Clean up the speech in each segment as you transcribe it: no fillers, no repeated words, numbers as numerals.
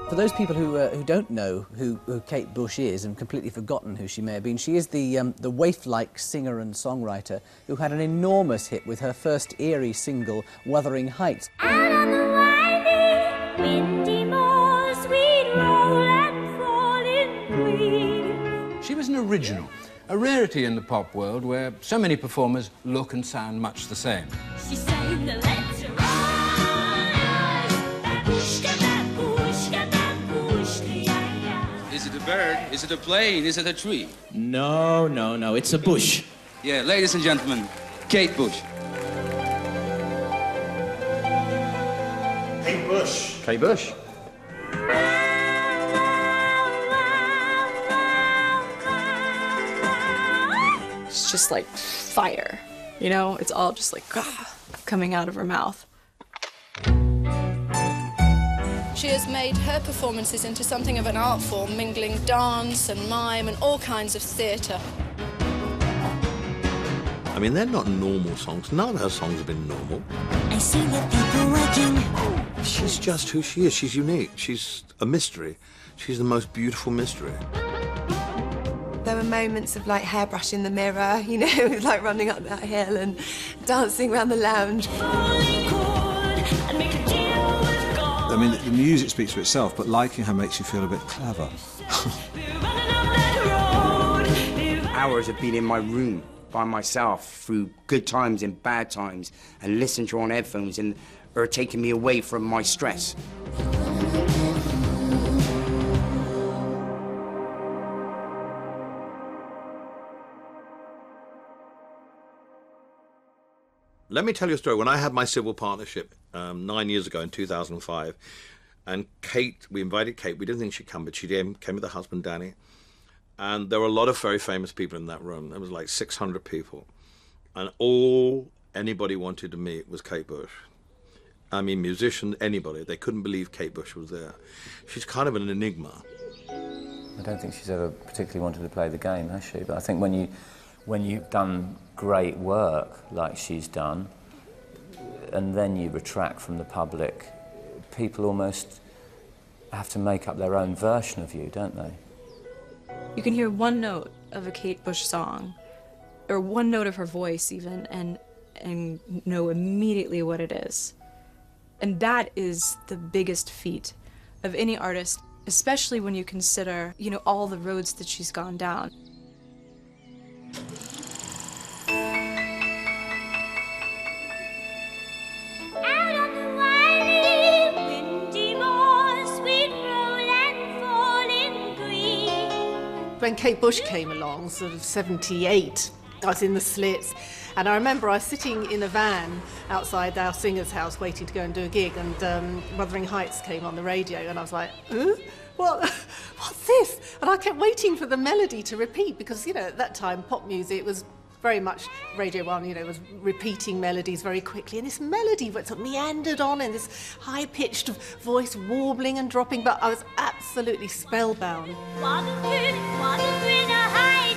For those people who don't know who Kate Bush is and completely forgotten who she may have been, she is the waif-like singer and songwriter who had an enormous hit with her first eerie single, Wuthering Heights. Out on the windy, windy moors we'd roll and fall in green. She was an original, a rarity in the pop world where so many performers look and sound much the same. She sang the letter. Is it a bird? Is it a plane? Is it a tree? No, no, no, it's a bush. Yeah, ladies and gentlemen, Kate Bush. Kate Bush. Kate Bush. It's just like fire, you know? It's all just like coming out of her mouth. She has made her performances into something of an art form, mingling dance and mime and all kinds of theatre. I mean, they're not normal songs. None of her songs have been normal. I see the people working. She's just who she is. She's unique. She's a mystery. She's the most beautiful mystery. There were moments of like hairbrush in the mirror, you know, like running up that hill and dancing around the lounge. I mean, the music speaks for itself, but liking her makes you feel a bit clever. Hours of being in my room by myself through good times and bad times and listening to her on headphones and her taking me away from my stress. Let me tell you a story. When I had my civil partnership 9 years ago in 2005, and Kate, we invited Kate. We didn't think she'd come, but she came with her husband, Danny. And there were a lot of very famous people in that room. There was like 600 people. And all anybody wanted to meet was Kate Bush. I mean, musicians, anybody. They couldn't believe Kate Bush was there. She's kind of an enigma. I don't think she's ever particularly wanted to play the game, has she? But I think when you've done great work like she's done, and then you retract from the public, people almost have to make up their own version of you, don't they? You can hear one note of a Kate Bush song, or one note of her voice even, and know immediately what it is. And that is the biggest feat of any artist, especially when you consider, you know, all the roads that she's gone down. When Kate Bush came along, sort of 78, I was in the Slits, and I remember I was sitting in a van outside our singer's house waiting to go and do a gig, and Wuthering Heights came on the radio, and I was like, what's this? And I kept waiting for the melody to repeat, because, you know, at that time, pop music was very much Radio 1, you know, was repeating melodies very quickly, and this melody sort of meandered on in this high-pitched voice warbling and dropping, but I was absolutely spellbound.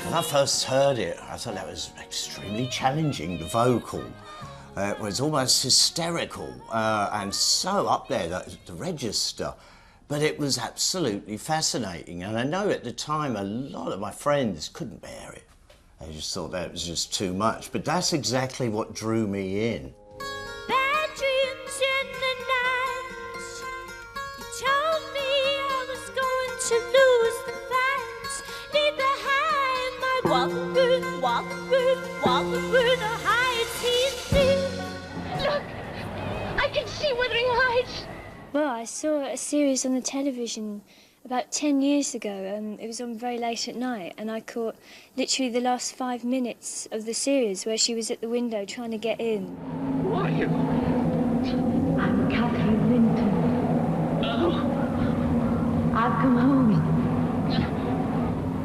When I first heard it, I thought that was extremely challenging. The vocal was almost hysterical and so up there, the register. But it was absolutely fascinating, and I know at the time a lot of my friends couldn't bear it. They just thought that was just too much, but that's exactly what drew me in. Bad dreams in the night. You told me I was going to lose the fight. Leave behind my Wuthering Heights. Look, I can see Wuthering Heights. Well, I saw a series on the television about 10 years ago. It was on very late at night, and I caught literally the last 5 minutes of the series where she was at the window trying to get in. Who are you? I'm Catherine Linton. I've come home.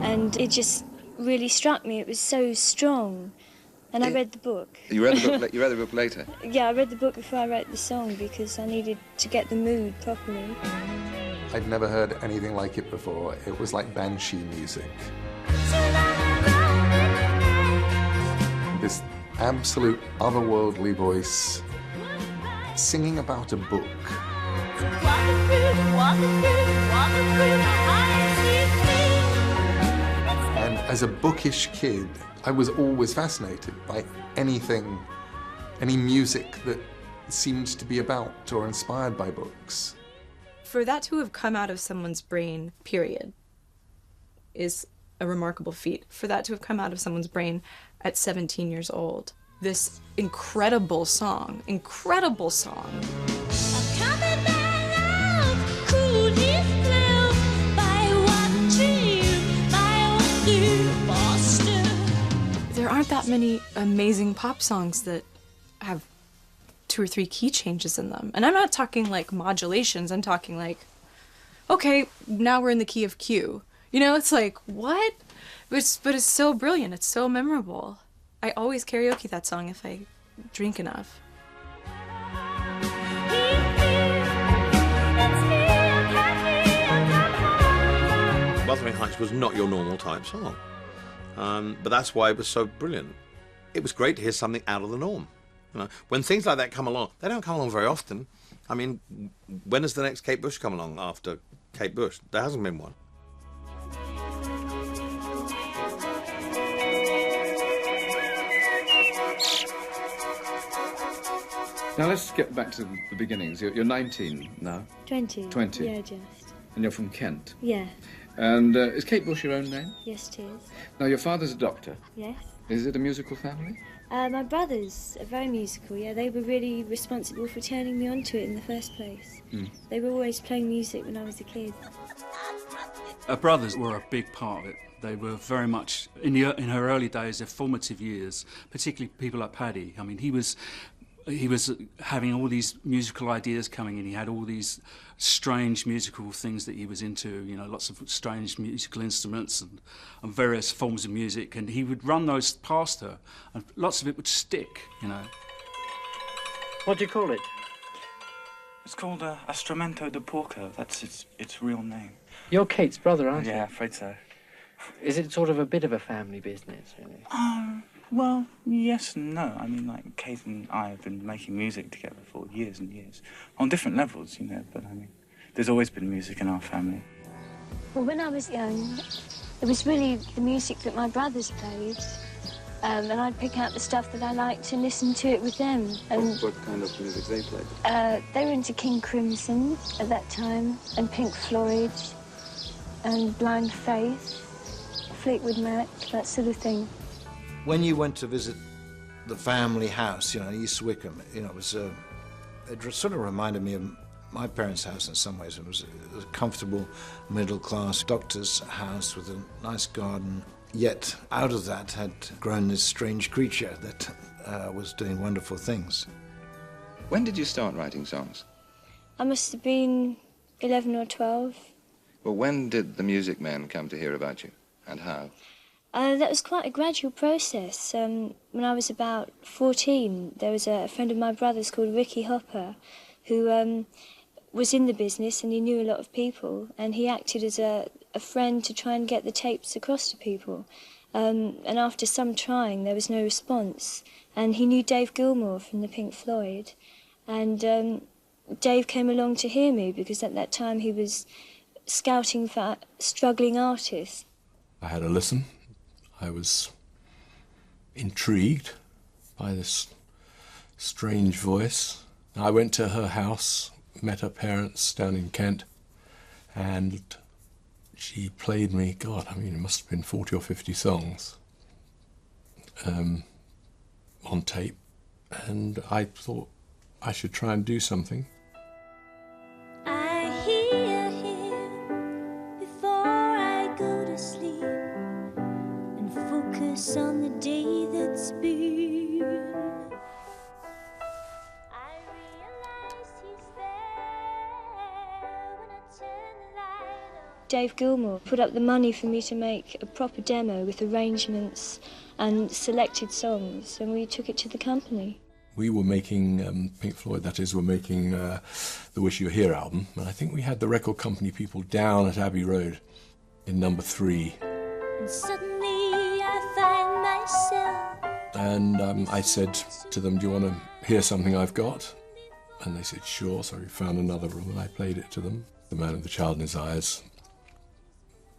And it just really struck me. It was so strong. And I read the book. You read the book? You read the book later? Yeah, I read the book before I wrote the song because I needed to get the mood properly. I'd never heard anything like it before. It was like banshee music. This absolute otherworldly voice singing about a book. And as a bookish kid, I was always fascinated by anything, any music that seemed to be about or inspired by books. For that to have come out of someone's brain, period, is a remarkable feat. For that to have come out of someone's brain at 17 years old. This incredible song. There aren't that many amazing pop songs that have 2 or 3 key changes in them. And I'm not talking like modulations, I'm talking like, okay, now we're in the key of Q. You know, it's like, what? But it's so brilliant, it's so memorable. I always karaoke that song if I drink enough. Wuthering Heights was not your normal type song. But that's why it was so brilliant. It was great to hear something out of the norm. You know, when things like that come along, they don't come along very often. I mean, when does the next Kate Bush come along after Kate Bush? There hasn't been one. Now let's get back to the beginnings. You're 19 now? 20. 20? Yeah, just. And you're from Kent? Yeah. And is Kate Bush your own name? Yes, it is. Now, your father's a doctor? Yes. Is it a musical family? My brothers are very musical, yeah. They were really responsible for turning me onto it in the first place. Mm. They were always playing music when I was a kid. Her brothers were a big part of it. They were very much, in her early days, their formative years, particularly people like Paddy. I mean, he was having all these musical ideas coming in. He had all these strange musical things that he was into, you know, lots of strange musical instruments and various forms of music, and he would run those past her, and lots of it would stick, you know. What do you call it? It's called Astrumento de Porco. That's its real name. You're Kate's brother, aren't you? Yeah, afraid so. Is it sort of a bit of a family business, really? Well, yes and no. I mean, like, Kate and I have been making music together for years and years, on different levels, you know, but I mean, there's always been music in our family. Well, when I was young, it was really the music that my brothers played, and I'd pick out the stuff that I liked and listen to it with them. And what kind of music they played? They were into King Crimson at that time, and Pink Floyd, and Blind Faith, Fleetwood Mac, that sort of thing. When you went to visit the family house, you know, East Wickham, you know, it sort of reminded me of my parents' house in some ways. It was a comfortable, middle-class doctor's house with a nice garden. Yet, out of that had grown this strange creature that was doing wonderful things. When did you start writing songs? I must have been 11 or 12. Well, when did the music men come to hear about you, and how? That was quite a gradual process. When I was about 14, there was a friend of my brother's called Ricky Hopper, who was in the business and he knew a lot of people, and he acted as a friend to try and get the tapes across to people. And after some trying, there was no response. And he knew Dave Gilmour from the Pink Floyd, and Dave came along to hear me because at that time he was scouting for struggling artists. I had a listen. I was intrigued by this strange voice. I went to her house, met her parents down in Kent, and she played me, God, I mean, it must have been 40 or 50 songs on tape, and I thought I should try and do something. I hear him before I go to sleep and focus on the day that's been. I realize he's there when I turn the light on. Dave Gilmour put up the money for me to make a proper demo with arrangements and selected songs, and we took it to the company. We were making Pink Floyd, that is, we're making the Wish You Were Here album, and I think we had the record company people down at Abbey Road in number 3. And suddenly I find myself. And I said to them, do you want to hear something I've got? And they said, sure, so we found another room and I played it to them. The Man with the Child in His Eyes.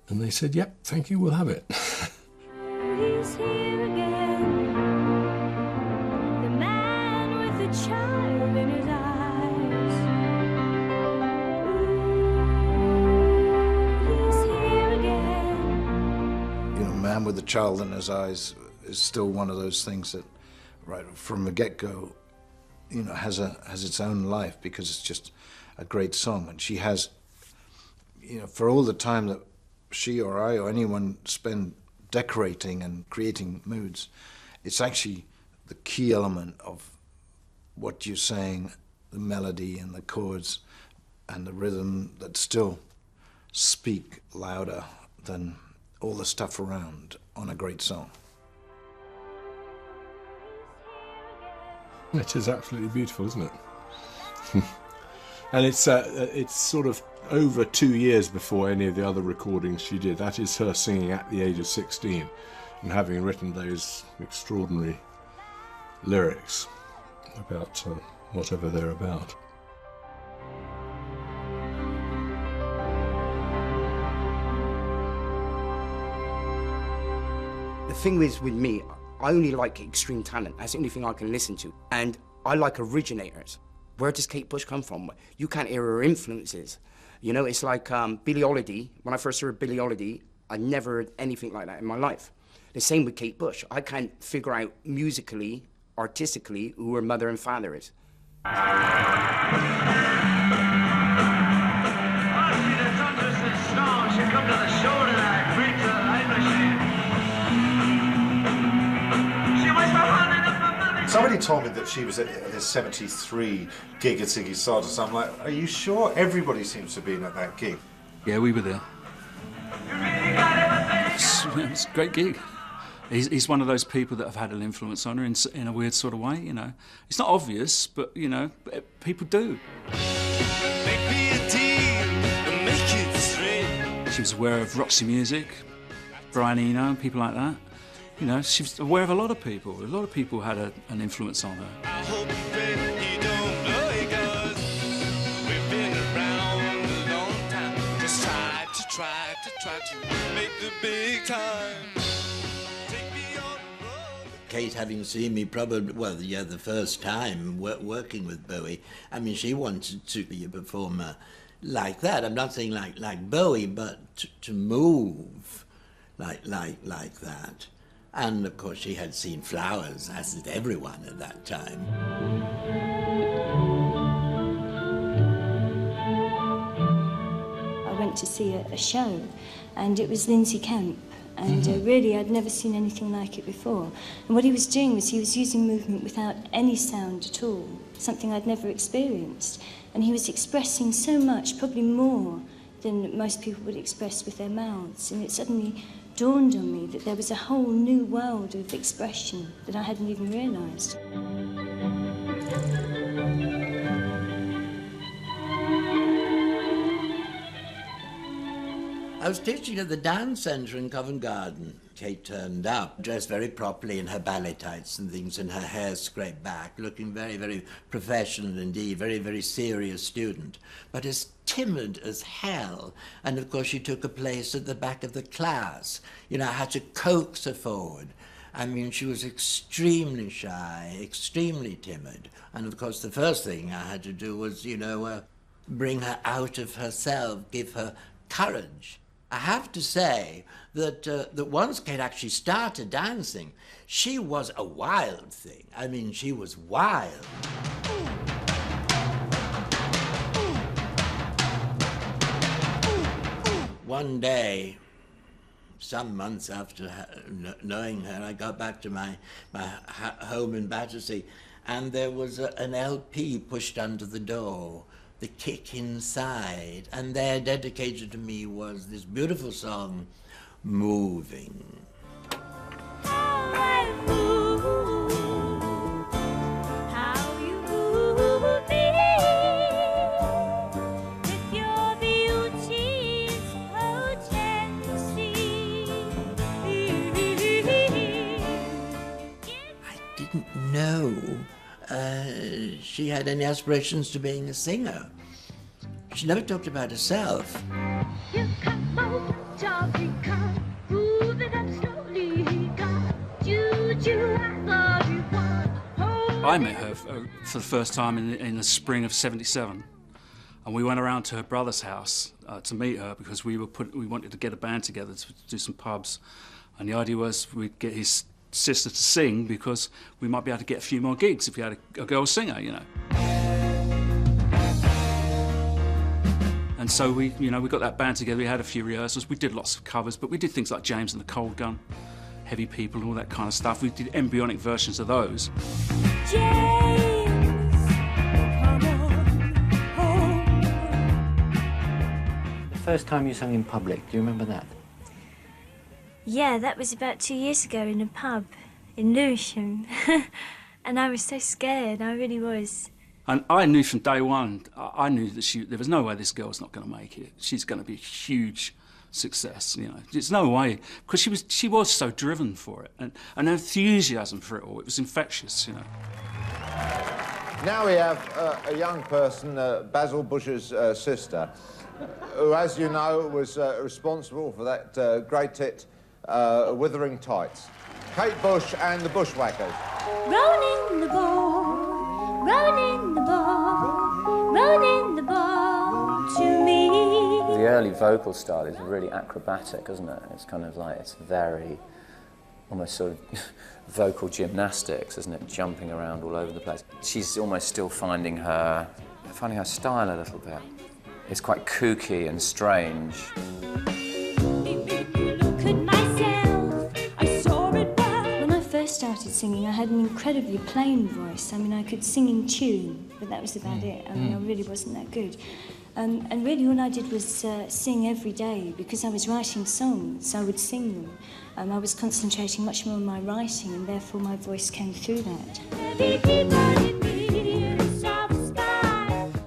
And they said, yep, thank you, we'll have it. He's here again, the man with the child in his eyes. He's here again. You know, Man with the Child in His Eyes is still one of those things that, right from the get-go, you know, has its own life because it's just a great song. And she has, you know, for all the time that she or I or anyone spend decorating and creating moods, it's actually the key element of what you're saying, the melody and the chords and the rhythm that still speak louder than all the stuff around on a great song. It is absolutely beautiful, isn't it? And it's sort of over 2 years before any of the other recordings she did. That is her singing at the age of 16 and having written those extraordinary lyrics about whatever they're about. The thing is with me, I only like extreme talent. That's the only thing I can listen to. And I like originators. Where does Kate Bush come from? You can't hear her influences. You know, it's like Billie Holiday. When I first heard Billie Holiday, I never heard anything like that in my life. The same with Kate Bush. I can't figure out musically, artistically, who her mother and father is. Somebody told me that she was at this 73 gig at Ziggy Stardust. I'm like, are you sure? Everybody seems to have been at that gig. Yeah, we were there. It was a great gig. He's one of those people that have had an influence on her in a weird sort of way, you know. It's not obvious, but, you know, people do. She was aware of Roxy Music, Brian Eno, people like that. You know, she was aware of a lot of people. A lot of people had an influence on her. I hope you don't know it, 'cause we've been around a long time. Just try to make the big time. Kate, having seen me probably, well, yeah, the first time working with Bowie, I mean, she wanted to be a performer like that. I'm not saying like Bowie, but to move like that. And, of course, she had seen Flowers, as did everyone at that time. I went to see a show, and it was Lindsay Kemp, and really I'd never seen anything like it before. And what he was doing was he was using movement without any sound at all, something I'd never experienced. And he was expressing so much, probably more than most people would express with their mouths. And it suddenly dawned on me that there was a whole new world of expression that I hadn't even realised. I was teaching at the dance centre in Covent Garden. Kate turned up, dressed very properly in her ballet tights and things, and her hair scraped back, looking very, very professional indeed, very, very serious student, but as timid as hell. And of course she took a place at the back of the class. You know, I had to coax her forward. I mean, she was extremely shy, extremely timid. And of course the first thing I had to do was, you know, bring her out of herself, give her courage. I have to say that once Kate actually started dancing, she was a wild thing. I mean, she was wild. One day, some months after knowing her, I got back to my home in Battersea, and there was an LP pushed under the door. The Kick Inside, and there, dedicated to me, was this beautiful song, Moving. How I move, how you move me, with your beauty's potency. I didn't know she she had any aspirations to being a singer. She never talked about herself. I met her for the first time in the spring of '77, and we went around to her brother's house to meet her because we wanted to get a band together to do some pubs, and the idea was we'd get his sister to sing because we might be able to get a few more gigs if we had a girl singer, you know. And so we got that band together. We had a few rehearsals. We did lots of covers, but we did things like James and the Cold Gun, Heavy People, and all that kind of stuff. We did embryonic versions of those. The first time you sang in public, do you remember that? Yeah, that was about 2 years ago in a pub in Lewisham. And I was so scared, I really was. And I knew from day one, I knew that there was no way this girl's not going to make it. She's going to be a huge success, you know. There's no way, because she was so driven for it, and her enthusiasm for it all, it was infectious, you know. Now we have a young person, Basil Bush's sister, who, as you know, was responsible for that great hit, Wuthering Heights. Kate Bush and the Bushwhackers. Rolling the ball, rolling the ball, rolling the ball to me. The early vocal style is really acrobatic, isn't it? It's kind of like, it's very, almost sort of vocal gymnastics, isn't it? Jumping around all over the place. She's almost still finding her style a little bit. It's quite kooky and strange. Started singing, I had an incredibly plain voice. I mean, I could sing in tune, but that was about it. I mean, I really wasn't that good. And really all I did was sing every day because I was writing songs. I would sing them. I was concentrating much more on my writing, and therefore my voice came through that.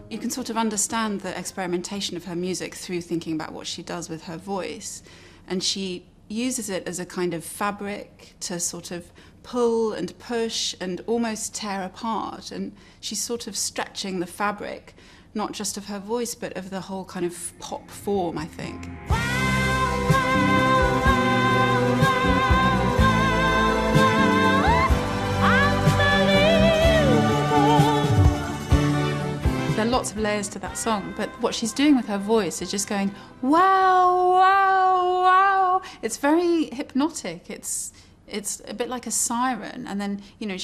You can sort of understand the experimentation of her music through thinking about what she does with her voice. And she uses it as a kind of fabric to sort of pull and push and almost tear apart, and she's sort of stretching the fabric, not just of her voice, but of the whole kind of pop form, I think. There are lots of layers to that song, but what she's doing with her voice is just going, wow, wow, wow. It's very hypnotic. It's a bit like a siren, and then, you know,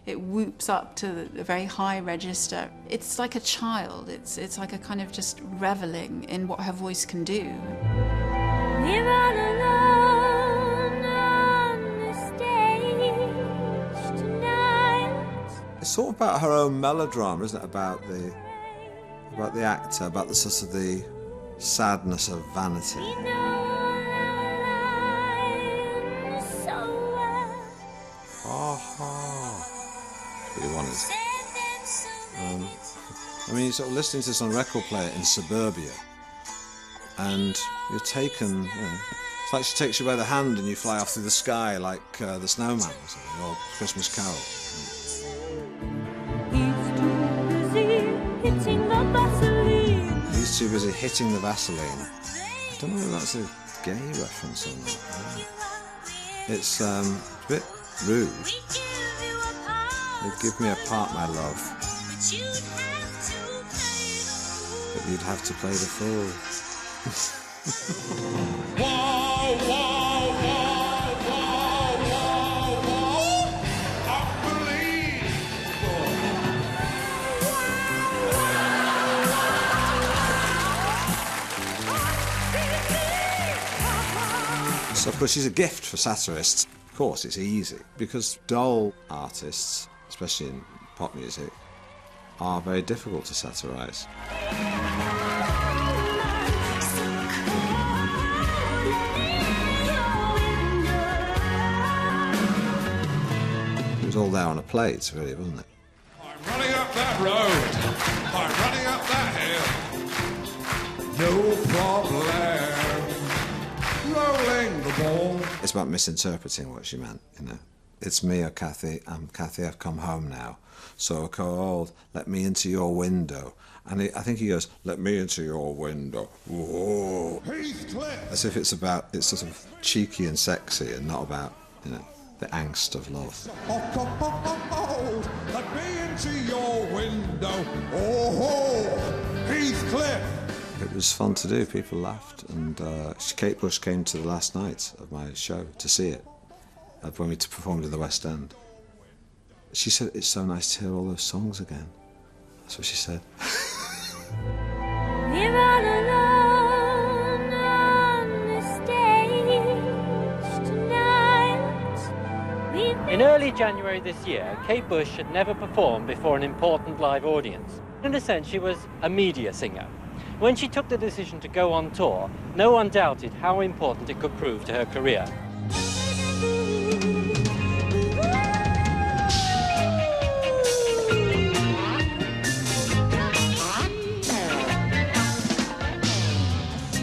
it whoops up to a very high register. It's like a child. It's like a kind of just reveling in what her voice can do. We're all alone on the stage tonight. It's sort of about her own melodrama, isn't it? About the actor, about the sort of the sadness of vanity. Really wanted. I mean, you're sort of listening to this on a record player in suburbia, and you're taken, you know, it's like she takes you by the hand and you fly off through the sky like the Snowman or something, or Christmas Carol. He's too busy hitting the Vaseline. I don't know if that's a gay reference or not. It's a bit rude. They'd give me a part, my love, but you'd have to play the fool. Whoa, whoa, whoa, whoa, whoa, whoa, unbelievable. So, of course, she's a gift for satirists. Of course, it's easy, because dull artists, especially in pop music, are very difficult to satirise. It was all there on a plate, really, wasn't it? I'm running up that road. I'm running up that hill. No problem. Rolling the ball. It's about misinterpreting what she meant, you know. it's me or Kathy. I'm Kathy, I've come home now. So I called, let me into your window. And I think he goes, let me into your window. Whoa. As if it's sort of cheeky and sexy and not about, you know, the angst of love. Let me into your window. Oh, Heathcliff. It was fun to do, people laughed, and Kate Bush came to the last night of my show to see it, when we performed in the West End. She said, it's so nice to hear all those songs again. That's what she said. We're all alone on the stage tonight. In early January this year, Kate Bush had never performed before an important live audience. In a sense, she was a media singer. When she took the decision to go on tour, no one doubted how important it could prove to her career.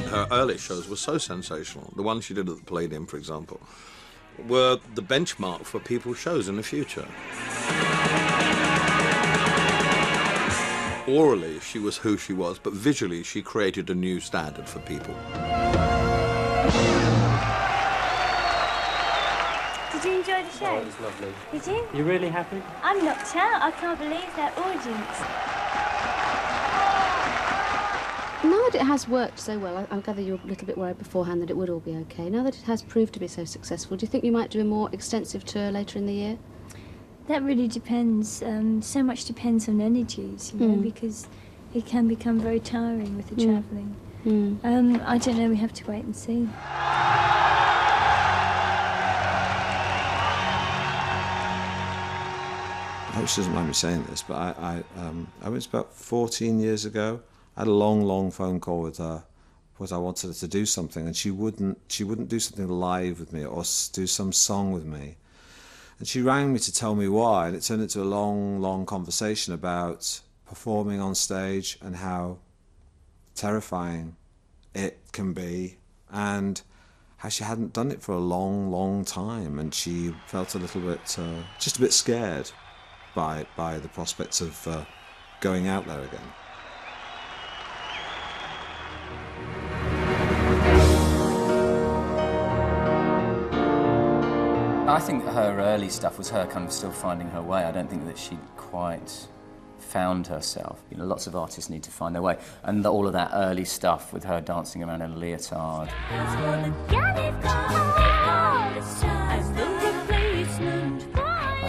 Her early shows were so sensational. The ones she did at the Palladium, for example, were the benchmark for people's shows in the future. Orally, she was who she was, but visually, she created a new standard for people. Did you enjoy the show? Oh, it was lovely. Did you? You really happy? I'm knocked out. I can't believe that audience. Now that it has worked so well, I gather you were a little bit worried beforehand that it would all be okay. Now that it has proved to be so successful, do you think you might do a more extensive tour later in the year? That really depends. So much depends on energies, you know, because it can become very tiring with the travelling. I don't know. We have to wait and see. I hope she doesn't mind me saying this, but I was about 14 years ago. I had a long phone call with her because I wanted her to do something, and she wouldn't do something live with me or do some song with me. And she rang me to tell me why, and it turned into a long conversation about performing on stage and how terrifying it can be, and how she hadn't done it for a long time, and she felt a little bit, just a bit scared by the prospects of going out there again. I think her early stuff was her kind of still finding her way. I don't think that she'd quite found herself. You know, lots of artists need to find their way. And all of that early stuff with her dancing around in a leotard. I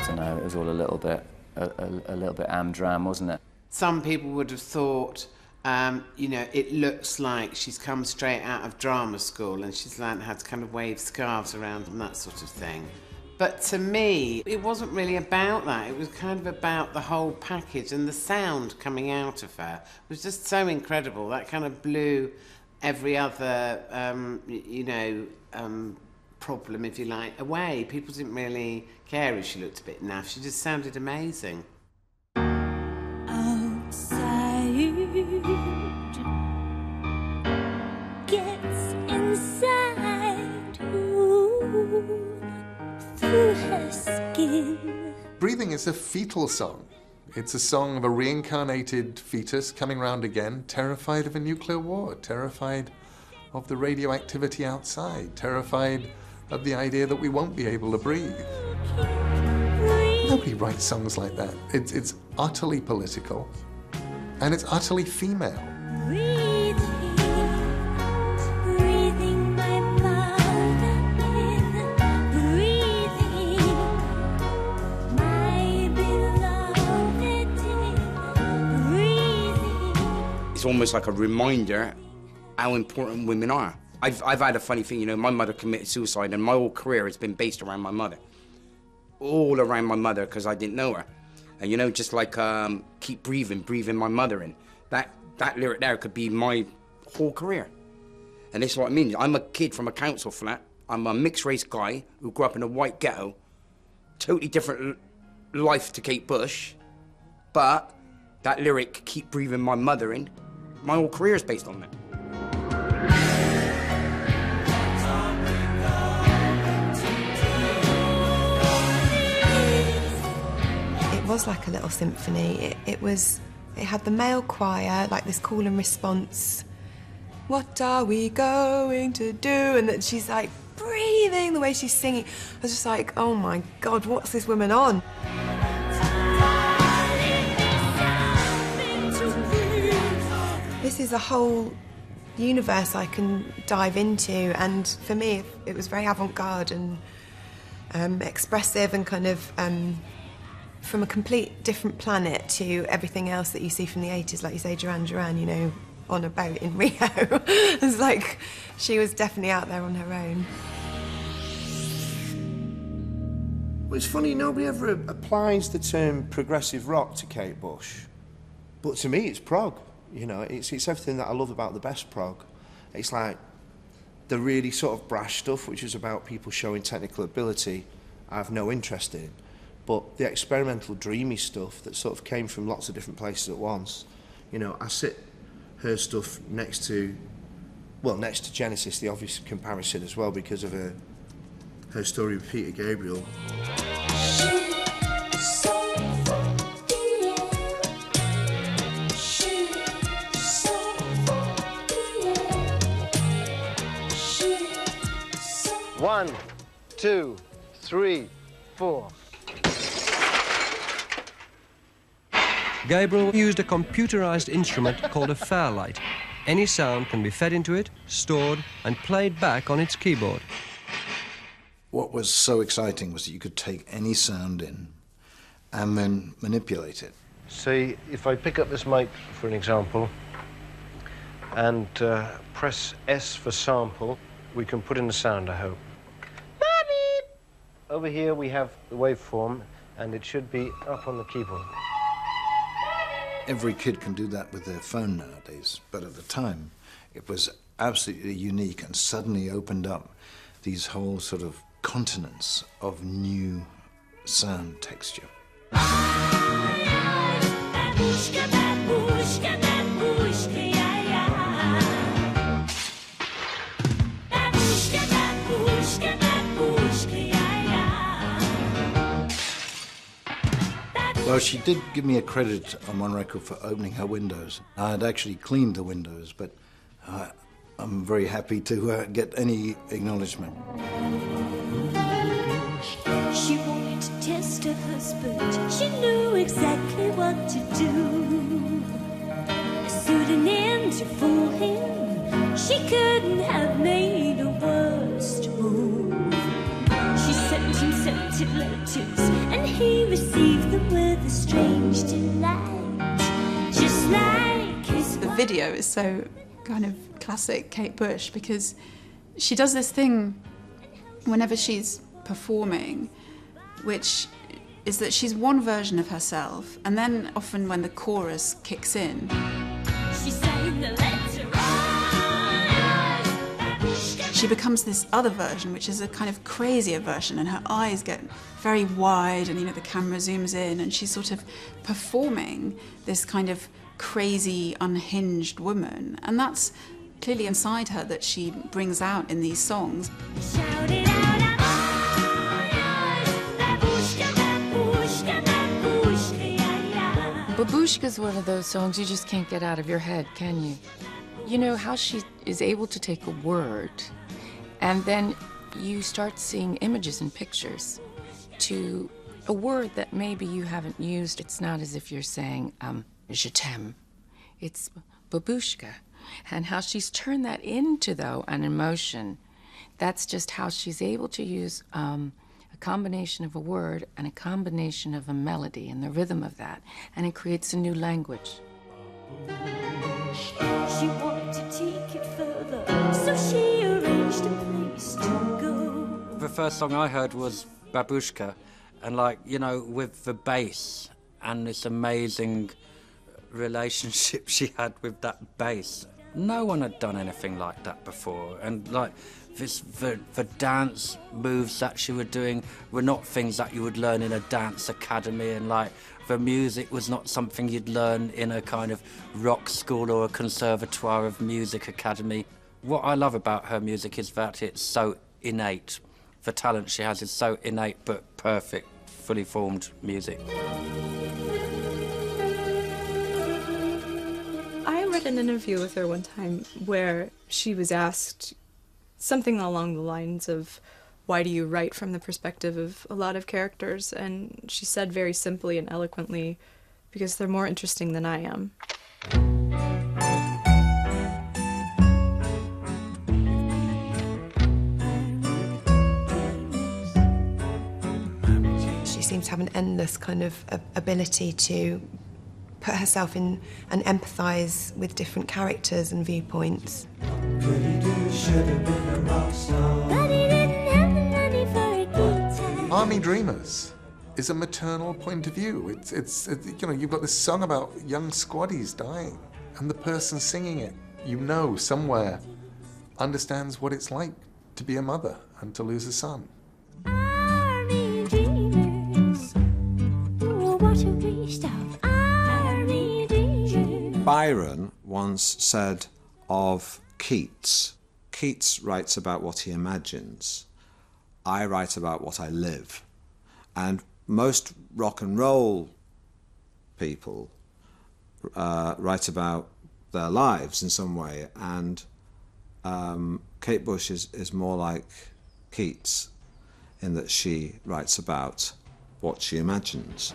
don't know, it was all a little bit amdram, wasn't it? Some people would have thought, you know, it looks like she's come straight out of drama school and she's learned how to kind of wave scarves around and that sort of thing. But to me, it wasn't really about that. It was kind of about the whole package, and the sound coming out of her was just so incredible. That kind of blew every other, problem, if you like, away. People didn't really care if she looked a bit naff. She just sounded amazing. Outside gets inside. Ooh. Through her skin. Breathing is a fetal song. It's a song of a reincarnated fetus coming round again, terrified of a nuclear war, terrified of the radioactivity outside, terrified of the idea that we won't be able to breathe. Nobody writes songs like that. It's utterly political, and it's utterly female. It's almost like a reminder how important women are. I've had a funny thing, you know, my mother committed suicide and my whole career has been based around my mother. All around my mother because I didn't know her. And you know, just like keep breathing my mother in. That lyric there could be my whole career. And this is what I mean. I'm a kid from a council flat. I'm a mixed race guy who grew up in a white ghetto. Totally different life to Kate Bush. But that lyric, keep breathing my mother in, my whole career is based on that. was like a little symphony. It had the male choir, like this call and response. What are we going to do? And that she's like breathing, the way she's singing. I was just like, oh my God, what's this woman on? This is a whole universe I can dive into, and for me it was very avant-garde and expressive and kind of from a complete different planet to everything else that you see from the 80s, like you say, Duran Duran, you know, on a boat in Rio. It's like she was definitely out there on her own. Well, it's funny, nobody ever applies the term progressive rock to Kate Bush, but to me it's prog. You know, it's everything that I love about the best prog. It's like the really sort of brash stuff, which is about people showing technical ability, I have no interest in. But the experimental, dreamy stuff that sort of came from lots of different places at once, you know, I sit her stuff next to Genesis, the obvious comparison as well, because of her story with Peter Gabriel. One, two, three, four. Gabriel used a computerized instrument called a Fairlight. Any sound can be fed into it, stored, and played back on its keyboard. What was so exciting was that you could take any sound in and then manipulate it. See, if I pick up this mic, for an example, and press S for sample, we can put in the sound, I hope. Over here we have the waveform, and it should be up on the keyboard. Every kid can do that with their phone nowadays, but at the time it was absolutely unique and suddenly opened up these whole sort of continents of new sound texture. Well, she did give me a credit on one record for opening her windows. I had actually cleaned the windows, but I'm very happy to get any acknowledgement. She wanted to test her husband. She knew exactly what to do. Suiting in to fool him. She couldn't have made a worse move. She sent him scented letters, and he received them with a strange delight, just like his The video is so kind of classic Kate Bush, because she does this thing whenever she's performing, which is that she's one version of herself, and then often when the chorus kicks in, she sang the letter. she becomes this other version, which is a kind of crazier version, and her eyes get very wide, and, you know, the camera zooms in, and she's sort of performing this kind of crazy, unhinged woman. And that's clearly inside her that she brings out in these songs. Babushka's one of those songs you just can't get out of your head, can you? You know how she is able to take a word, and then you start seeing images and pictures to a word that maybe you haven't used. It's not as if you're saying, je t'aime. It's babushka. And how she's turned that into, though, an emotion. That's just how she's able to use a combination of a word and a combination of a melody and the rhythm of that, and it creates a new language. She wanted to take it further, so she arranged a place to go. The first song I heard was Babushka, and, like, you know, with the bass and this amazing relationship she had with that bass. No one had done anything like that before, and, like, the dance moves that she was doing were not things that you would learn in a dance academy, and, like, the music was not something you'd learn in a kind of rock school or a conservatoire of music academy. What I love about her music is that it's so innate. The talent she has is so innate but perfect fully formed music. I read an interview with her one time where she was asked something along the lines of, why do you write from the perspective of a lot of characters? And she said very simply and eloquently, because they're more interesting than I am. She seems to have an endless kind of ability to put herself in and empathise with different characters and viewpoints. Army Dreamers is a maternal point of view. It's you know, you've got this song about young squaddies dying, and the person singing it, you know, somewhere understands what it's like to be a mother and to lose a son. Army dreamers, oh, what a waste of army dreamers. Byron once said of Keats writes about what he imagines. I write about what I live. And most rock and roll people write about their lives in some way, and Kate Bush is more like Keats in that she writes about what she imagines.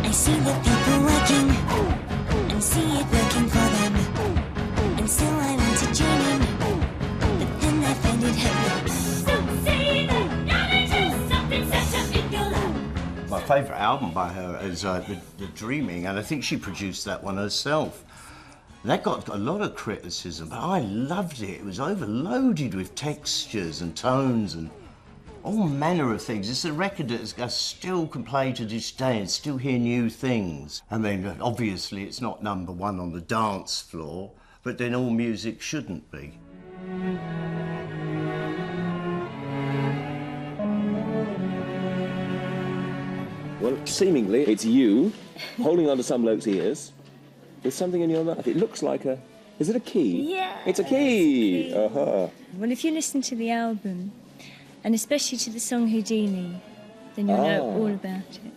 I see the people working and see it working for them, and so I want to join in, but then I find it hurting. So say that knowledge is something set up in your life. My favourite album by her is the Dreaming, and I think she produced that one herself. That got a lot of criticism, but I loved it. It was overloaded with textures and tones and all manner of things. It's a record that I still can play to this day and still hear new things. I mean, obviously it's not number one on the dance floor, but then all music shouldn't be. Well, seemingly it's you holding onto some bloke's ears with something in your mouth. It looks like a... Is it a key? Yeah. It's a key! Uh-huh. Well, if you listen to the album, and especially to the song Houdini, then you'll know all about it.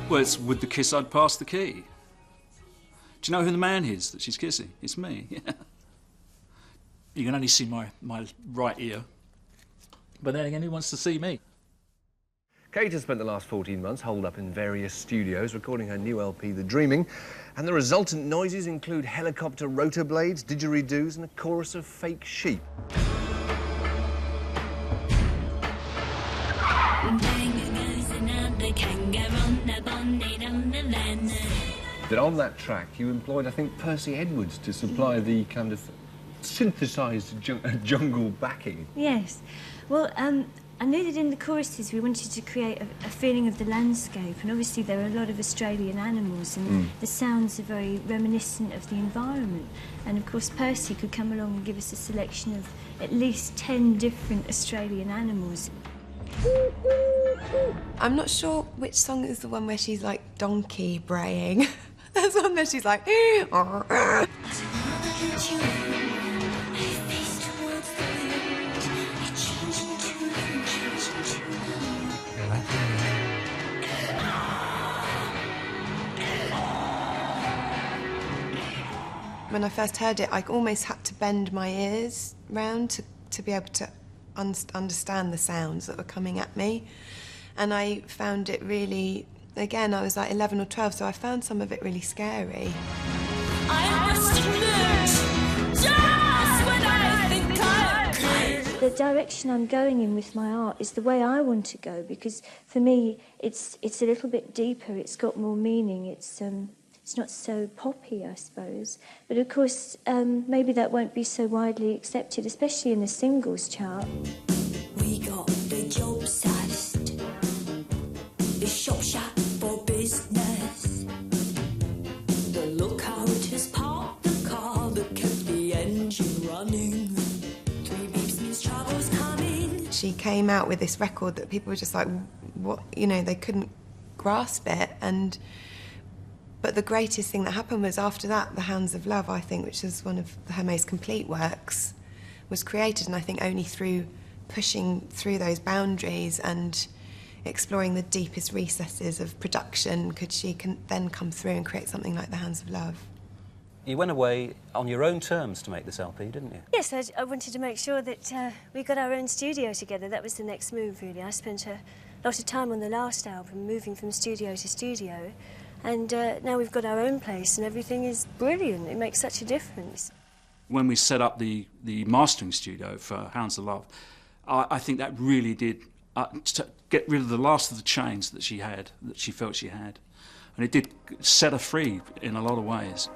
Well, it's with the kiss I'd pass the key. Do you know who the man is that she's kissing? It's me, yeah. You can only see my right ear. But then again, who wants to see me? Kate has spent the last 14 months holed up in various studios recording her new LP, The Dreaming, and the resultant noises include helicopter rotor blades, didgeridoos, and a chorus of fake sheep. That on that track you employed, I think, Percy Edwards to supply the kind of synthesised jungle backing. Yes. Well, I knew that in the choruses we wanted to create a feeling of the landscape, and obviously there are a lot of Australian animals, and the sounds are very reminiscent of the environment. And of course Percy could come along and give us a selection of at least 10 different Australian animals. I'm not sure which song is the one where she's like donkey braying. There's one where she's like... When I first heard it, I almost had to bend my ears round to be able to understand the sounds that were coming at me. And I found it really, again, I was like 11 or 12, so I found some of it really scary. I must admit, just when I think I'm clear. The direction I'm going in with my art is the way I want to go, because for me it's a little bit deeper, it's got more meaning, it's not so poppy, I suppose. But of course, maybe that won't be so widely accepted, especially in the singles chart. We got the job sized, the shop shop for business. The lookout has parked the car that kept the engine running. 3 beeps means trouble's coming. She came out with this record that people were just like, what, you know, they couldn't grasp it. And But the greatest thing that happened was after that, The Hounds of Love, I think, which is one of her most complete works, was created, and I think only through pushing through those boundaries and exploring the deepest recesses of production could she then come through and create something like The Hounds of Love. You went away on your own terms to make this LP, didn't you? Yes, I wanted to make sure that we got our own studio together. That was the next move, really. I spent a lot of time on the last album, moving from studio to studio, and now we've got our own place and everything is brilliant. It makes such a difference. When we set up the mastering studio for Hounds of Love, I think that really did get rid of the last of the chains that she had, that she felt she had. And it did set her free in a lot of ways.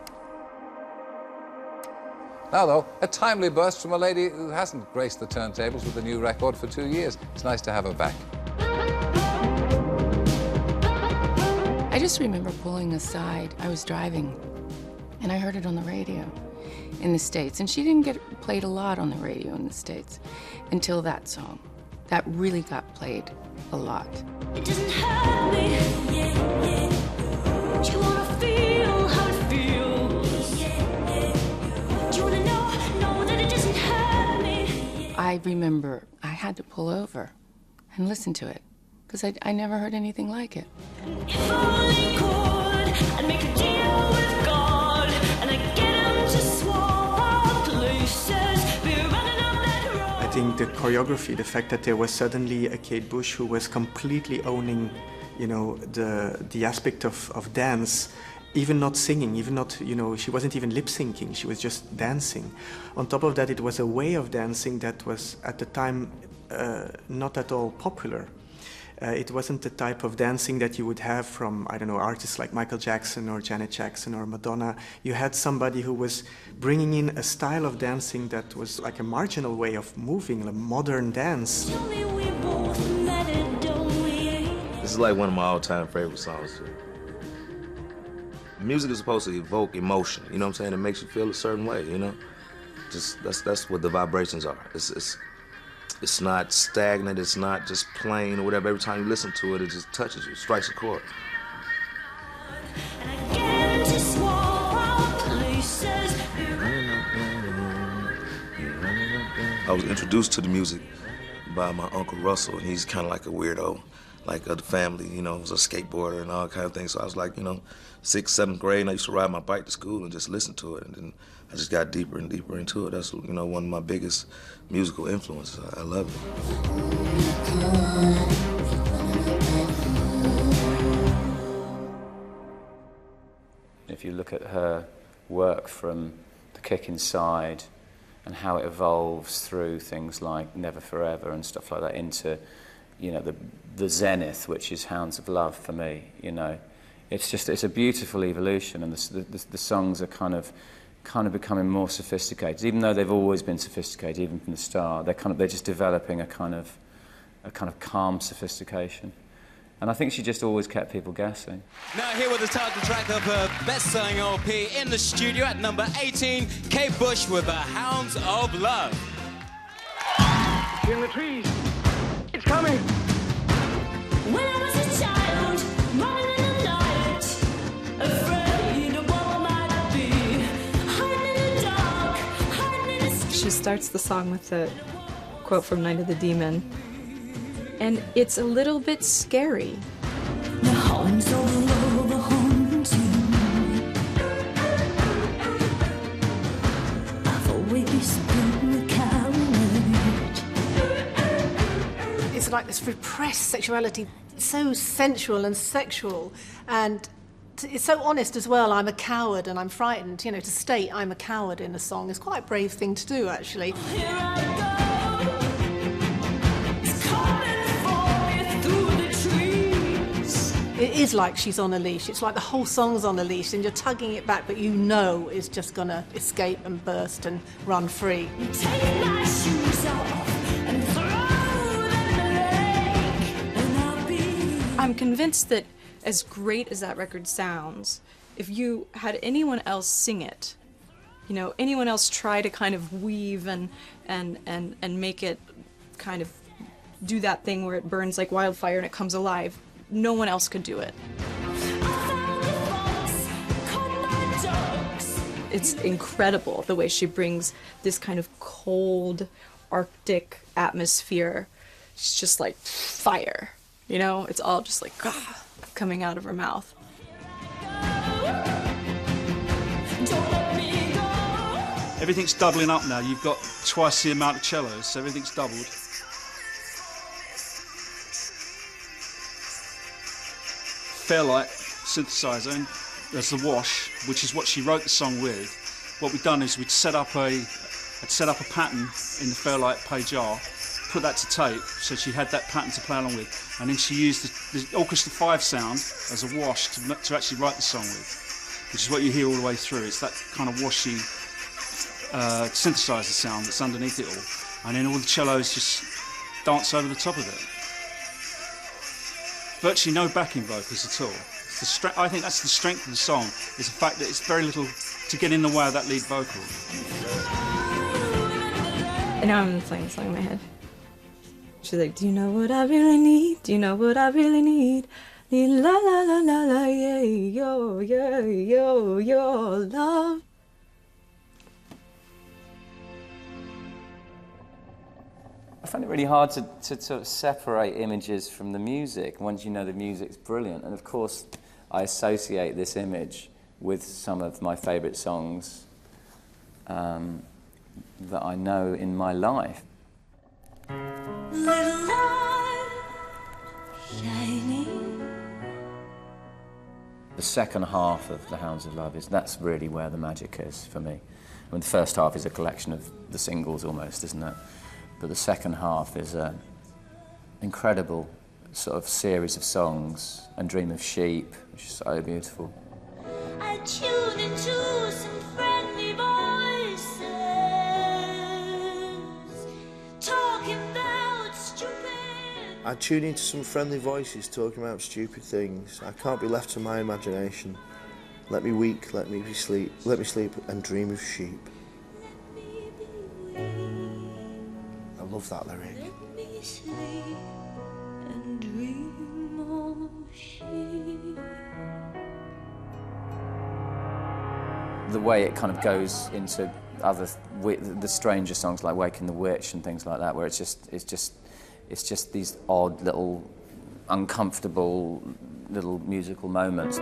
Now, though, a timely burst from a lady who hasn't graced the turntables with a new record for 2 years. It's nice to have her back. I just remember pulling aside. I was driving, and I heard it on the radio in the States. And she didn't get played a lot on the radio in the States until that song. That really got played a lot. It doesn't hurt me. Yeah, yeah. Do you wanna feel how it feels? Yeah, yeah. Do you wanna know that it doesn't hurt me? I remember I had to pull over and listen to it, because I never heard anything like it. If only could, I'd make a deal with God, and I'd get him to swap our places. We're running up that road. I think the choreography, the fact that there was suddenly a Kate Bush who was completely owning, you know, the aspect of dance, even not singing, even not, you know, she wasn't even lip syncing, she was just dancing. On top of that, it was a way of dancing that was at the time not at all popular. It wasn't the type of dancing that you would have from, I don't know, artists like Michael Jackson or Janet Jackson or Madonna. You had somebody who was bringing in a style of dancing that was like a marginal way of moving, a modern dance. Tell me we both met it, don't we? This is like one of my all-time favorite songs. Music is supposed to evoke emotion, you know what I'm saying? It makes you feel a certain way, you know? Just that's what the vibrations are. It's not stagnant, it's not just plain or whatever. Every time you listen to it, it just touches you, strikes a chord. I was introduced to the music by my Uncle Russell, and he's kind of like a weirdo, like of the family, you know, he was a skateboarder and all kind of things. So I was like, you know, 6th, 7th grade, and I used to ride my bike to school and just listen to it. And then I just got deeper and deeper into it. That's, you know, one of my biggest musical influences. I love it. If you look at her work from The Kick Inside and how it evolves through things like Never Forever and stuff like that into, you know, the zenith, which is Hounds of Love for me, you know. It's a beautiful evolution, and the songs are kind of becoming more sophisticated, even though they've always been sophisticated, even from the start. They're just developing a kind of calm sophistication. And I think she just always kept people guessing. Now here with the title track of her best-selling LP in the studio at number 18, Kate Bush with The Hounds of Love. In the trees, it's coming. When I was a child, running in the night, afraid of what might be, hiding in the dark, hiding in the street. She starts the song with a quote from Night of the Demon, and it's a little bit scary. The hounds of love are haunting. I've always been a coward. It's like this repressed sexuality, so sensual and sexual, and it's so honest as well. I'm a coward and I'm frightened. You know, to state I'm a coward in a song is quite a brave thing to do, actually. Here I go. It's coming for me through the trees. It is like she's on a leash. It's like the whole song's on a leash and you're tugging it back, but you know it's just gonna escape and burst and run free. Take my shoes off and throw them in the lake, and I'll be. I'm convinced that as great as that record sounds, if you had anyone else sing it, you know, anyone else try to kind of weave and make it kind of do that thing where it burns like wildfire and it comes alive, no one else could do it. it's incredible the way she brings this kind of cold Arctic atmosphere. She's just like fire, you know? It's all just like coming out of her mouth. Everything's doubling up now. You've got twice the amount of cellos, so everything's doubled. Fairlight synthesizer, there's the wash, which is what she wrote the song with. What we've done is I'd set up a pattern in the Fairlight page R, put that to tape, so she had that pattern to play along with, and then she used the Orchestra 5 sound as a wash to actually write the song with, which is what you hear all the way through. It's that kind of washy synthesizer sound that's underneath it all, and then all the cellos just dance over the top of it. Virtually no backing vocals at all. I think that's the strength of the song, is the fact that it's very little to get in the way of that lead vocal. And now I'm playing the song in my head. She's like, do you know what I really need? Do you know what I really need? Need la la la la la, yeah, yo, your love. I find it really hard to sort of separate images from the music once you know the music's brilliant. And of course, I associate this image with some of my favourite songs that I know in my life. Little light shining. The second half of The Hounds of Love that's really where the magic is for me. I mean, the first half is a collection of the singles almost, isn't it? But the second half is an incredible sort of series of songs, and Dream of Sheep, which is so beautiful. I tune into some friendly voices talking about stupid. I tune into some friendly voices talking about stupid things. I can't be left to my imagination. Let me weak, let me sleep and dream of sheep. I love that lyric. Let me sleep and dream of sheep. The way it kind of goes into the stranger songs like Waking the Witch and things like that, where it's just these odd little uncomfortable little musical moments.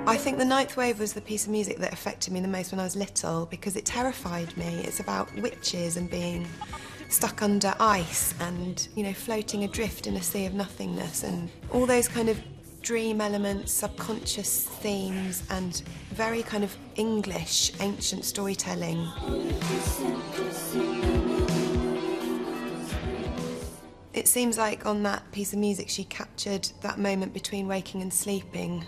I think The Ninth Wave was the piece of music that affected me the most when I was little because it terrified me. It's about witches and being stuck under ice and, you know, floating adrift in a sea of nothingness, and all those kind of dream elements, subconscious themes, and very kind of English ancient storytelling. It seems like on that piece of music she captured that moment between waking and sleeping.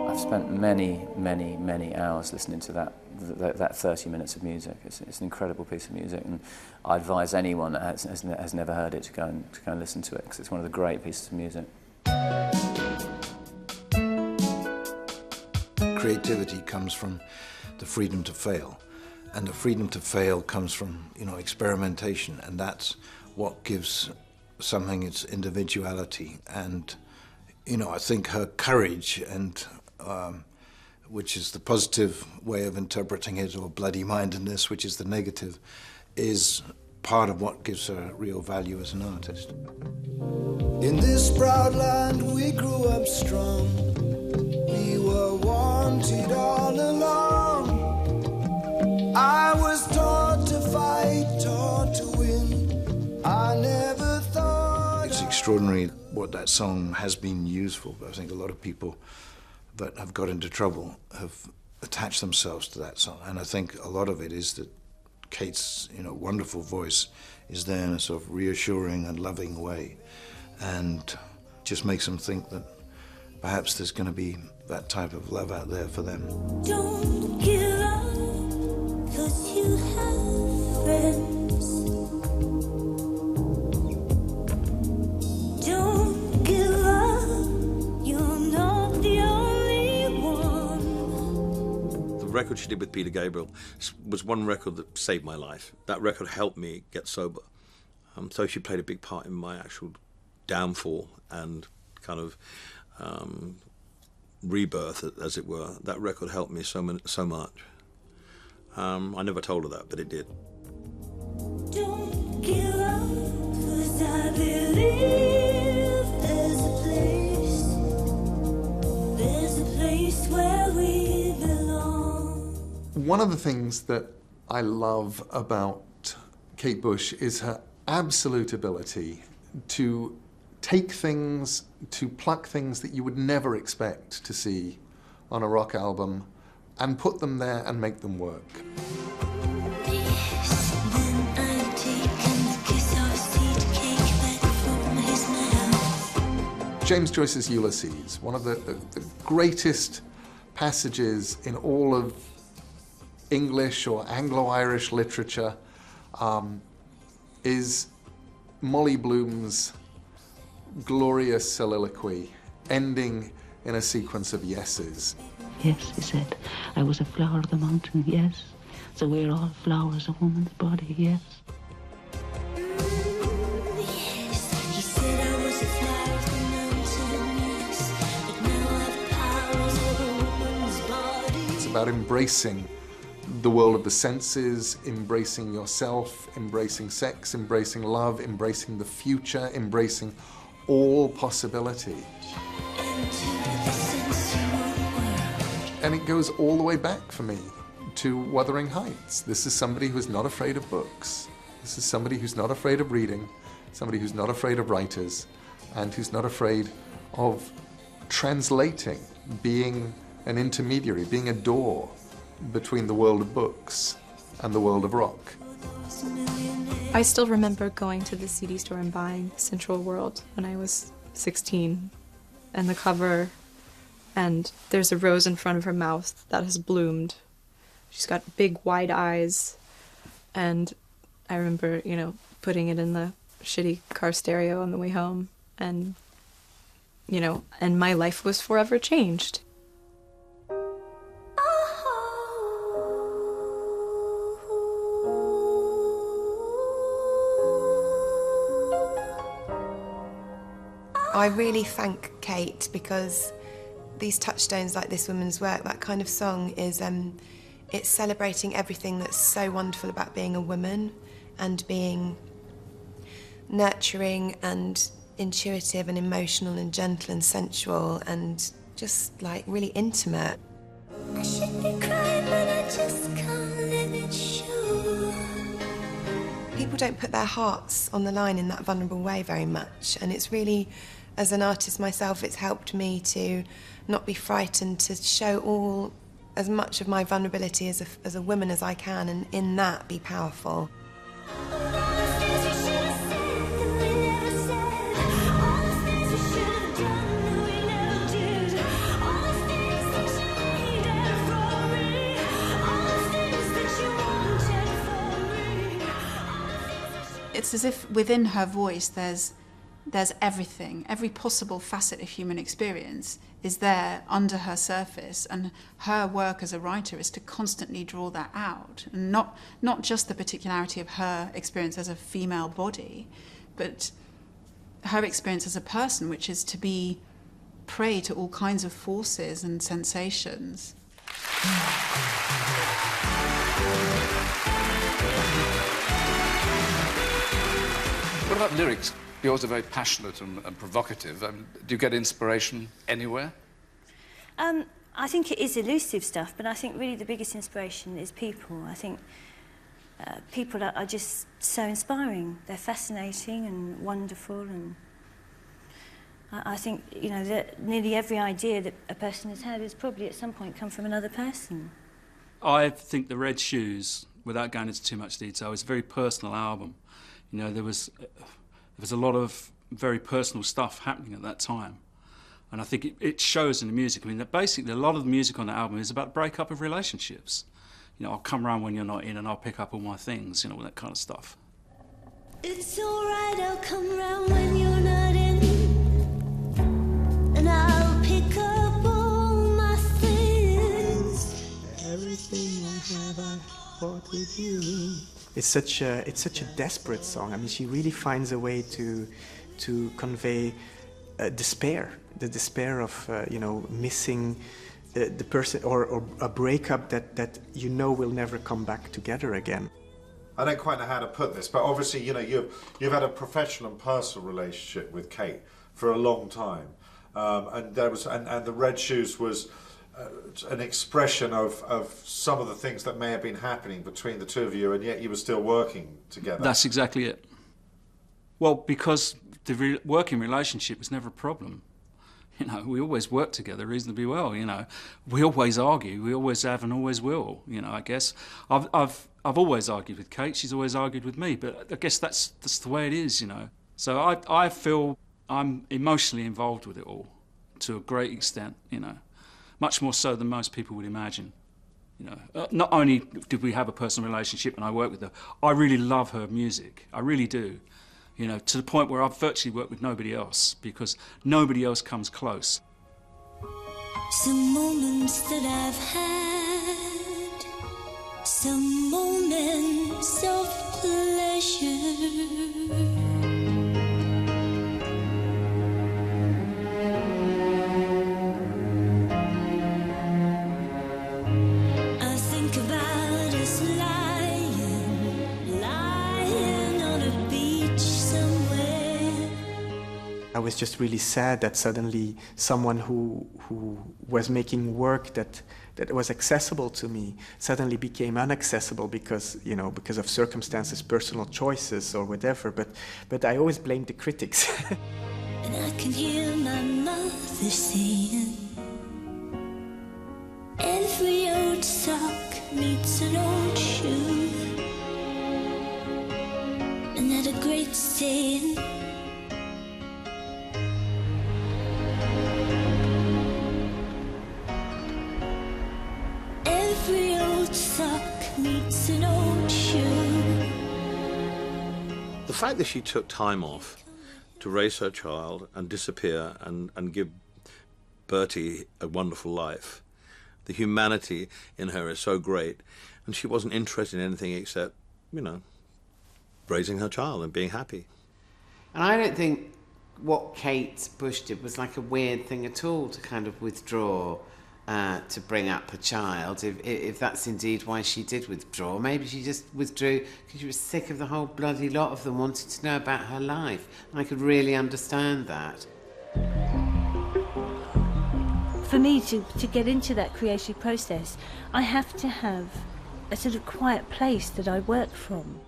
I've spent many, many, many hours listening to that 30 minutes of music. It's an incredible piece of music, and I advise anyone that has never heard it to go and listen to it, because it's one of the great pieces of music. Creativity comes from the freedom to fail, and the freedom to fail comes from, you know, experimentation, and that's what gives something its individuality. And, you know, I think her courage and which is the positive way of interpreting it, or bloody-mindedness, which is the negative, is part of what gives her real value as an artist. In this proud land we grew up strong. We were wanted all along. I was taught to fight, taught to win. I never thought... It's extraordinary what that song has been used for, but I think a lot of people that have got into trouble have attached themselves to that song. And I think a lot of it is that Kate's, you know, wonderful voice is there in a sort of reassuring and loving way, and just makes them think that perhaps there's going to be that type of love out there for them. Don't give up, 'cause you have friends. Don't give up, you're not the only one. The record she did with Peter Gabriel was one record that saved my life. That record helped me get sober. So she played a big part in my actual downfall and kind of rebirth, as it were. That record helped me so much. I never told her that, but it did. Don't give up, 'cause I believe there's a place where we belong. One of the things that I love about Kate Bush is her absolute ability to take things, to pluck things that you would never expect to see on a rock album and put them there and make them work. James Joyce's Ulysses, one of the greatest passages in all of English or Anglo-Irish literature, is Molly Bloom's glorious soliloquy, ending in a sequence of yeses. Yes, he said, I was a flower of the mountain, yes. So we're all flowers, a woman's body, yes. It's about embracing the world of the senses, embracing yourself, embracing sex, embracing love, embracing the future, embracing all possibility. And it goes all the way back for me to Wuthering Heights. This is somebody who's not afraid of books. This is somebody who's not afraid of reading, somebody who's not afraid of writers, and who's not afraid of translating, being an intermediary, being a door between the world of books and the world of rock. I still remember going to the CD store and buying Central World when I was 16, and the cover, and there's a rose in front of her mouth that has bloomed. She's got big wide eyes, and I remember, you know, putting it in the shitty car stereo on the way home, and, you know, and my life was forever changed. I really thank Kate, because these touchstones like this woman's work, that kind of song is, it's celebrating everything that's so wonderful about being a woman and being nurturing and intuitive and emotional and gentle and sensual and just like really intimate. I should be crying, but I just can't let it show. People don't put their hearts on the line in that vulnerable way very much, and it's really, as an artist myself, it's helped me to not be frightened, to show as much of my vulnerability as a woman as I can, and in that be powerful. It's as if within her voice there's everything, every possible facet of human experience is there under her surface, and her work as a writer is to constantly draw that out, and not just the particularity of her experience as a female body, but her experience as a person, which is to be prey to all kinds of forces and sensations. What about lyrics? Yours are very passionate and provocative. Do you get inspiration anywhere? I think it is elusive stuff, but I think really the biggest inspiration is people. I think people are just so inspiring. They're fascinating and wonderful, and I think, you know, that nearly every idea that a person has had has probably at some point come from another person. I think The Red Shoes, without going into too much detail, is a very personal album. You know, there was a lot of very personal stuff happening at that time. And I think it shows in the music. I mean, basically a lot of the music on the album is about breakup of relationships. You know, I'll come around when you're not in and I'll pick up all my things, you know, all that kind of stuff. It's alright, I'll come round when you're not in, and I'll pick up all my things. Everything I have, I fought with you. It's such a desperate song. I mean, she really finds a way to convey despair, the despair of missing the person, or a breakup that you know will never come back together again. I don't quite know how to put this, but obviously, you've had a professional and personal relationship with Kate for a long time, and the Red Shoes was an expression of some of the things that may have been happening between the two of you, and yet you were still working together. That's exactly it. Well, because the working relationship was never a problem. We always work together reasonably well. We always argue. We always have and always will. I guess I've always argued with Kate. She's always argued with me. But I guess that's the way it is. So I feel I'm emotionally involved with it all to a great extent. Much more so than most people would imagine. Not only did we have a personal relationship and I work with her, I really love her music. I really do. To the point where I've virtually worked with nobody else because nobody else comes close. Some moments that I've had, some moments of pleasure. I was just really sad that suddenly someone who was making work that was accessible to me suddenly became inaccessible because of circumstances, personal choices or whatever. But I always blamed the critics. And I can hear my mother saying, every old sock needs an old shoe. And that a great saying. Every old sock needs an old shoe. The fact that she took time off to raise her child and disappear and give Bertie a wonderful life, the humanity in her is so great, and she wasn't interested in anything except, raising her child and being happy. And I don't think what Kate Bush did was like a weird thing at all, to kind of withdraw to bring up a child, if that's indeed why she did withdraw. Maybe she just withdrew because she was sick of the whole bloody lot of them wanting to know about her life. And I could really understand that. For me to get into that creative process, I have to have a sort of quiet place that I work from.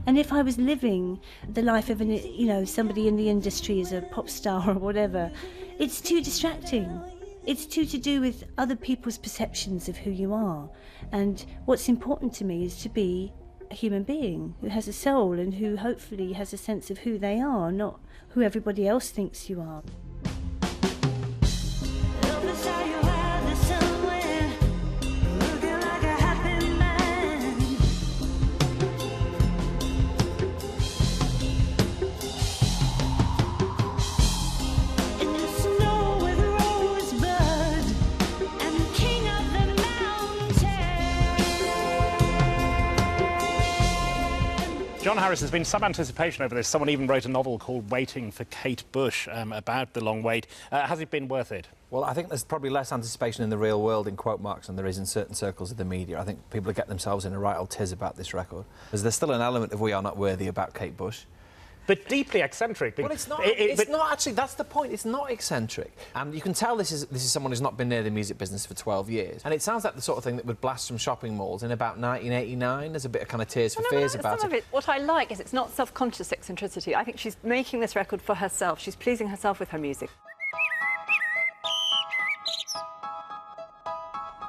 And if I was living the life of somebody in the industry as a pop star or whatever, it's too distracting. It's too to do with other people's perceptions of who you are. And what's important to me is to be a human being who has a soul and who hopefully has a sense of who they are, not who everybody else thinks you are. John Harris, there's been some anticipation over this. Someone even wrote a novel called Waiting for Kate Bush about the long wait. Has it been worth it? Well, I think there's probably less anticipation in the real world, in quote marks, than there is in certain circles of the media. I think people get themselves in a right old tiz about this record. There's still an element of We Are Not Worthy about Kate Bush. But deeply eccentric. Well, it's not. It's not actually. That's the point. It's not eccentric, and you can tell this is someone who's not been near the music business for 12 years. And it sounds like the sort of thing that would blast from shopping malls in about 1989. There's a bit of kind of Tears for Fears about some of it. What I like is it's not self-conscious eccentricity. I think she's making this record for herself. She's pleasing herself with her music.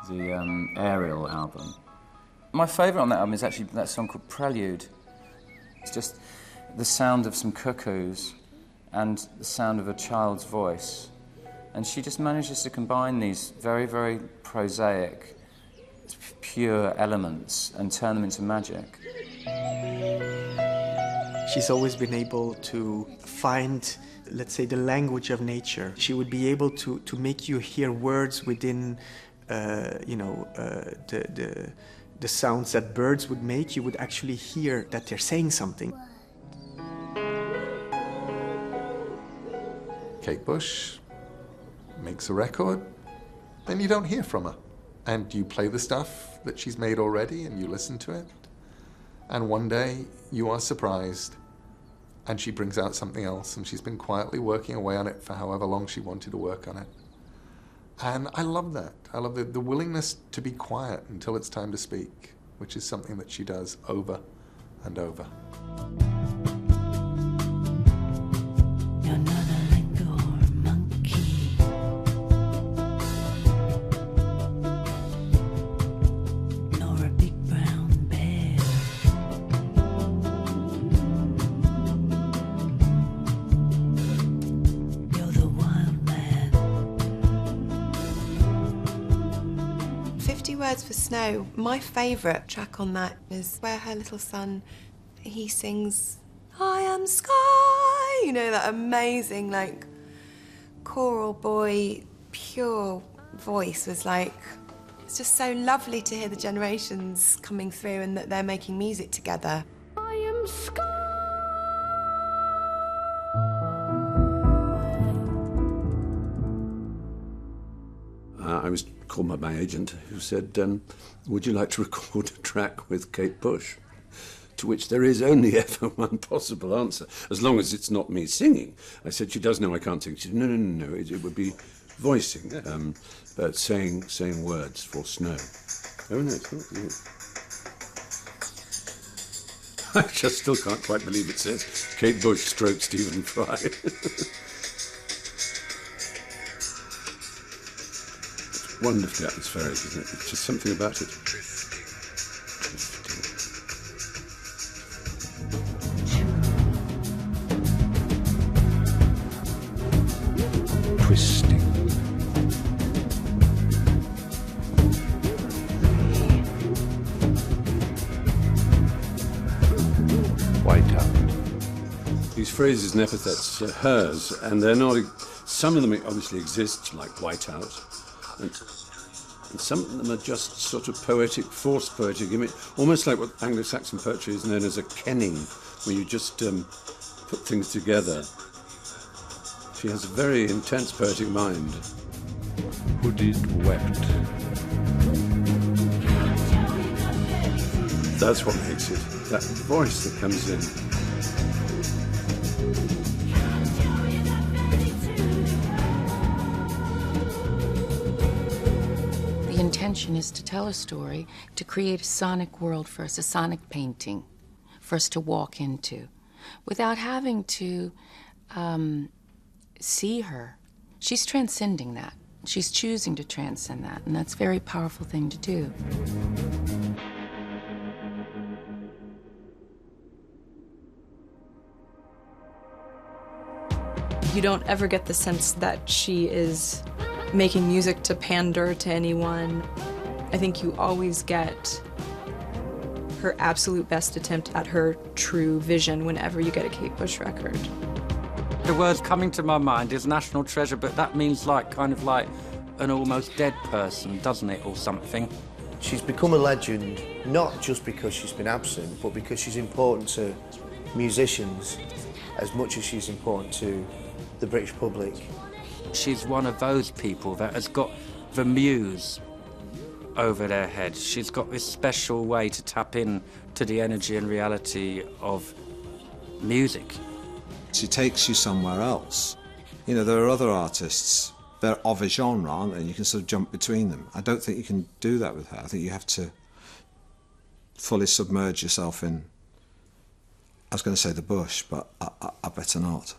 The Ariel album. My favourite on that album is actually that song called Prelude. It's just the sound of some cuckoos and the sound of a child's voice. And she just manages to combine these very, very prosaic, pure elements and turn them into magic. She's always been able to find, let's say, the language of nature. She would be able to make you hear words within, the sounds that birds would make. You would actually hear that they're saying something. Kate Bush makes a record, then you don't hear from her. And you play the stuff that she's made already and you listen to it. And one day you are surprised and she brings out something else, and she's been quietly working away on it for however long she wanted to work on it. And I love that. I love the willingness to be quiet until it's time to speak, which is something that she does over and over. You're not a Lingor monkey. Nor a big brown bear. You're the wild man. 50 Words for Snow. My favourite track on that is where her little son, he sings, I am sky. You know, that amazing, like, choral boy, pure voice was like, it's just so lovely to hear the generations coming through and that they're making music together. I am sky. I was called by my agent, who said, would you like to record a track with Kate Bush? To which there is only ever one possible answer, as long as it's not me singing. I said, she does know I can't sing. She said, no, it would be voicing, but saying words for snow. Oh, no, it's not. I just still can't quite believe it says Kate Bush stroke Stephen Fry. Wonderfully atmospheric, isn't it? It's just something about it. Twisting. Whiteout. These phrases and epithets are hers, and they're not. Some of them obviously exist, like whiteout. And some of them are just sort of poetic, forced poetic image, almost like what Anglo-Saxon poetry is known as a kenning, where you just put things together. She has a very intense poetic mind. Hooded wept. That's what makes it, that voice that comes in. The intention is to tell a story, to create a sonic world for us, a sonic painting for us to walk into, without having to see her. She's transcending that. She's choosing to transcend that, and that's a very powerful thing to do. You don't ever get the sense that she is making music to pander to anyone. I think you always get her absolute best attempt at her true vision whenever you get a Kate Bush record. The word coming to my mind is national treasure, but that means kind of like an almost dead person, doesn't it, or something? She's become a legend, not just because she's been absent, but because she's important to musicians as much as she's important to the British public. She's one of those people that has got the muse over their head. She's got this special way to tap in to the energy and reality of music. She takes you somewhere else. You know, there are other artists, they're of a genre, aren't they? And you can sort of jump between them. I don't think you can do that with her. I think you have to fully submerge yourself in, I was going to say the bush, but I better not.